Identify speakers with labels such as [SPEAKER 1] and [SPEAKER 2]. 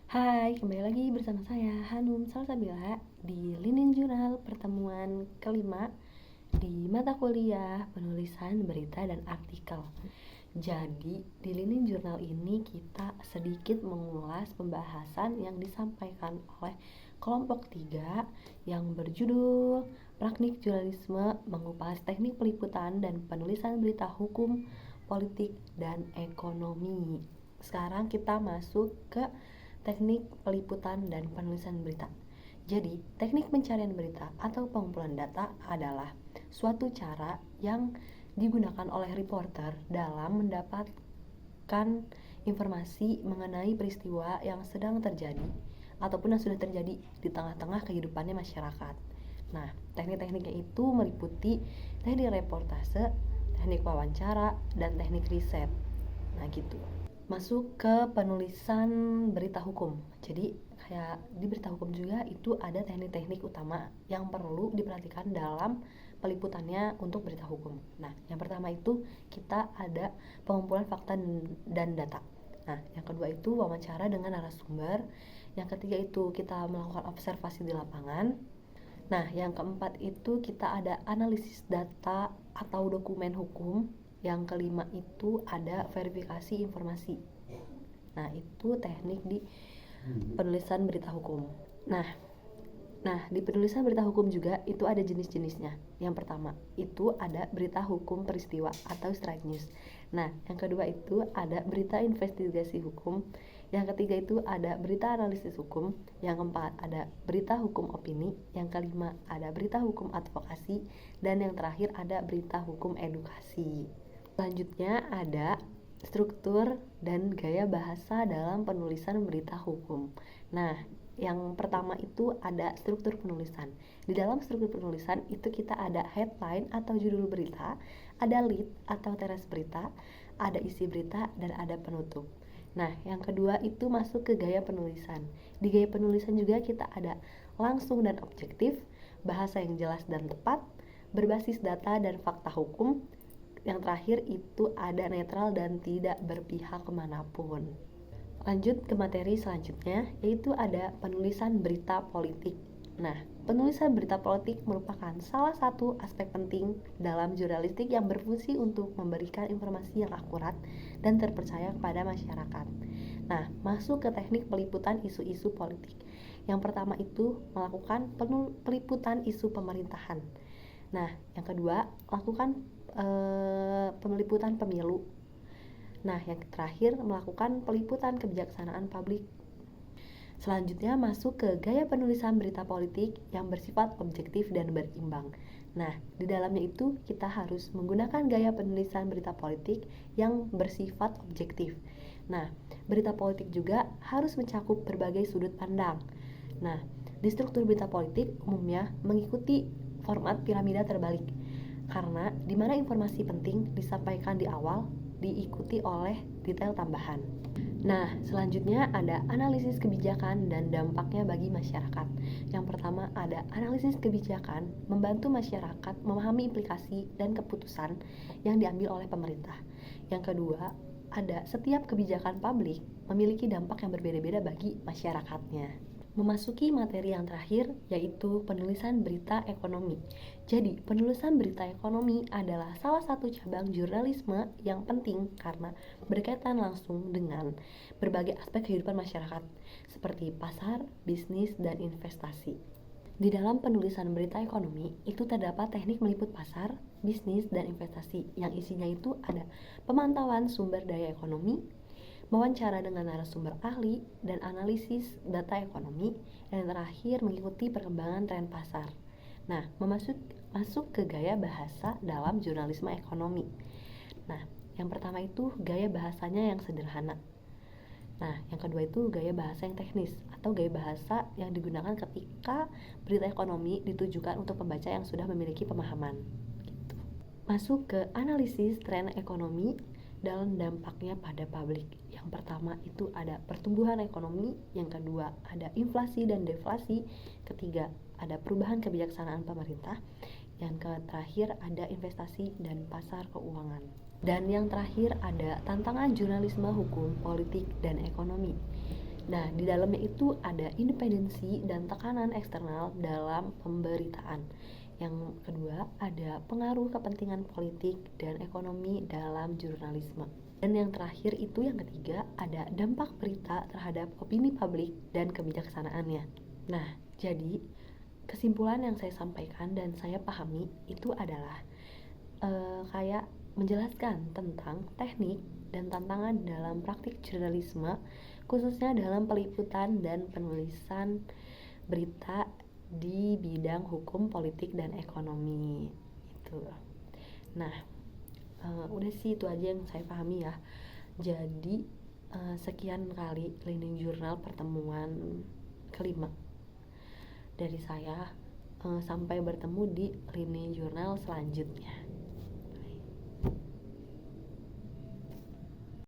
[SPEAKER 1] Hai, kembali lagi bersama saya Hanum Salsabila di Linin Jurnal pertemuan kelima di mata kuliah penulisan berita dan artikel. Jadi, di Linin Jurnal ini kita sedikit mengulas pembahasan yang disampaikan oleh kelompok 3 yang berjudul Praknik Jurnalisme Mengupas Teknik Peliputan dan Penulisan Berita Hukum, Politik, dan Ekonomi. Sekarang kita masuk ke teknik peliputan dan penulisan berita. Jadi, teknik pencarian berita atau pengumpulan data adalah suatu cara yang digunakan oleh reporter dalam mendapatkan informasi mengenai peristiwa yang sedang terjadi ataupun yang sudah terjadi di tengah-tengah kehidupannya masyarakat. Nah, teknik-tekniknya itu meliputi teknik reportase, teknik wawancara, dan teknik riset. Nah, gitu. Masuk ke penulisan berita hukum. Jadi kayak di berita hukum juga itu ada teknik-teknik utama yang perlu diperhatikan dalam peliputannya untuk berita hukum. Nah, yang pertama itu kita ada pengumpulan fakta dan data. Nah, yang kedua itu wawancara dengan narasumber. Yang ketiga itu kita melakukan observasi di lapangan. Nah, yang keempat itu kita ada analisis data atau dokumen hukum. Yang kelima itu ada verifikasi informasi. Nah, itu teknik di penulisan berita hukum. Nah, di penulisan berita hukum juga itu ada jenis-jenisnya. Yang pertama itu ada berita hukum peristiwa atau straight news. Nah, yang kedua itu ada berita investigasi hukum. Yang ketiga itu ada berita analisis hukum. Yang keempat ada berita hukum opini. Yang kelima ada berita hukum advokasi. Dan yang terakhir ada berita hukum edukasi. Selanjutnya ada struktur dan gaya bahasa dalam penulisan berita hukum. Nah, yang pertama itu ada struktur penulisan. Di dalam struktur penulisan itu kita ada headline atau judul berita, ada lead atau teras berita, ada isi berita, dan ada penutup. Nah, yang kedua itu masuk ke gaya penulisan. Di gaya penulisan juga kita ada langsung dan objektif, bahasa yang jelas dan tepat, berbasis data dan fakta hukum. Yang terakhir itu ada netral dan tidak berpihak kemanapun. Lanjut ke materi selanjutnya, yaitu ada penulisan berita politik. Nah, penulisan berita politik merupakan salah satu aspek penting dalam jurnalistik yang berfungsi untuk memberikan informasi yang akurat dan terpercaya kepada masyarakat. Nah, masuk ke teknik peliputan isu-isu politik. Yang pertama itu melakukan peliputan isu pemerintahan. Nah, yang kedua, lakukan peliputan pemilu. Nah, yang terakhir melakukan peliputan kebijaksanaan publik. Selanjutnya masuk ke gaya penulisan berita politik yang bersifat objektif dan berimbang. Nah, di dalamnya itu kita harus menggunakan gaya penulisan berita politik yang bersifat objektif. Nah, berita politik juga harus mencakup berbagai sudut pandang. Nah, di struktur berita politik umumnya mengikuti format piramida terbalik. Karena di mana informasi penting disampaikan di awal, diikuti oleh detail tambahan. Nah, selanjutnya ada analisis kebijakan dan dampaknya bagi masyarakat. Yang pertama ada analisis kebijakan, membantu masyarakat memahami implikasi dan keputusan yang diambil oleh pemerintah. Yang kedua, ada setiap kebijakan publik memiliki dampak yang berbeda-beda bagi masyarakatnya. Memasuki materi yang terakhir, yaitu penulisan berita ekonomi. Jadi, penulisan berita ekonomi adalah salah satu cabang jurnalisme yang penting karena berkaitan langsung dengan berbagai aspek kehidupan masyarakat, seperti pasar, bisnis, dan investasi. Di dalam penulisan berita ekonomi, itu terdapat teknik meliput pasar, bisnis, dan investasi, yang isinya itu ada pemantauan sumber daya ekonomi, wawancara dengan narasumber ahli, dan analisis data ekonomi, dan yang terakhir mengikuti perkembangan tren pasar. Nah, masuk ke gaya bahasa dalam jurnalisme ekonomi. Nah, yang pertama itu gaya bahasanya yang sederhana. Nah, yang kedua itu gaya bahasa yang teknis atau gaya bahasa yang digunakan ketika berita ekonomi ditujukan untuk pembaca yang sudah memiliki pemahaman. Gitu. Masuk ke analisis tren ekonomi dalam dampaknya pada publik. Yang pertama itu ada pertumbuhan ekonomi, yang kedua ada inflasi dan deflasi, ketiga ada perubahan kebijaksanaan pemerintah, yang terakhir ada investasi dan pasar keuangan. Dan yang terakhir ada tantangan jurnalisme hukum, politik, dan ekonomi. Nah, di dalamnya itu ada independensi dan tekanan eksternal dalam pemberitaan. Yang kedua, ada pengaruh kepentingan politik dan ekonomi dalam jurnalisme. Dan yang terakhir itu yang ketiga, ada dampak berita terhadap opini publik dan kebijaksanaannya. Nah, jadi kesimpulan yang saya sampaikan dan saya pahami itu adalah kayak menjelaskan tentang teknik dan tantangan dalam praktik jurnalisme, khususnya dalam peliputan dan penulisan berita di bidang hukum, politik, dan ekonomi itu. Nah, udah sih itu aja yang saya pahami ya. Jadi sekian kali Leading Journal pertemuan kelima dari saya. Sampai bertemu di Leading Journal selanjutnya.